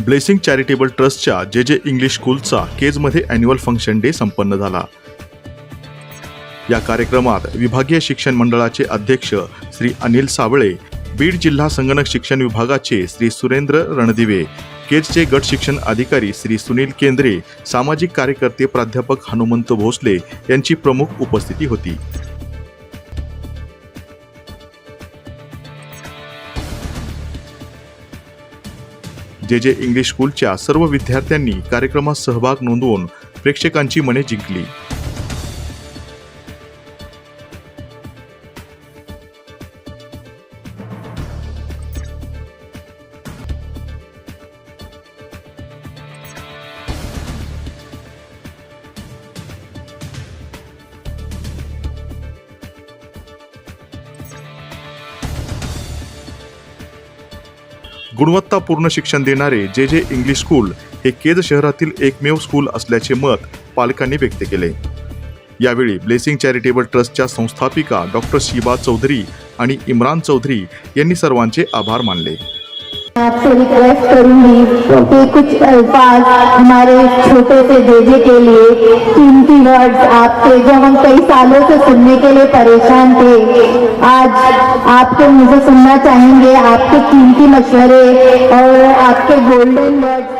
Blessing charitable ट्रस्टच्या जे English स्कूलचा केजमध्ये annual function day संपन्न झाला। या कार्यक्रमात विभागीय शिक्षण मंडळाचे अध्यक्ष श्री अनिल सावळे, बीड जिल्हा संगणक शिक्षण विभागाचे श्री सुरेंद्र रणदिवे, केजचे गट शिक्षण अधिकारी श्री सुनील केंद्रे, सामाजिक कार्यकर्ते प्राध्यापक हनुमंत भोसले यांची प्रमुख उपस्थिती होती। जे इंग्लिश स्कूलच्या सर्व विद्यार्थ्यांनी कार्यक्रमात सहभाग नोंदवून प्रेक्षकांची मने जिंकली। गुणवत्तापूर्ण शिक्षण देणारे जे इंग्लिश स्कूल हे केज शहरातील एकमेव स्कूल असल्याचे मत पालकांनी व्यक्त केले। यावेळी ब्लेसिंग चॅरिटेबल ट्रस्टच्या संस्थापिका डॉक्टर शिबा चौधरी आणि इम्रान चौधरी यांनी सर्वांचे आभार मानले। आपसे रिक्वेस्ट करूंगी कि कुछ अल्फाज हमारे छोटे से जेजे के लिए, कीमती वर्ड्स आपके जो हम कई सालों से सुनने के लिए परेशान थे, आज आपके मुझे सुनना चाहेंगे। आपके कीमती मशवरे और आपके गोल्डन वर्ड्स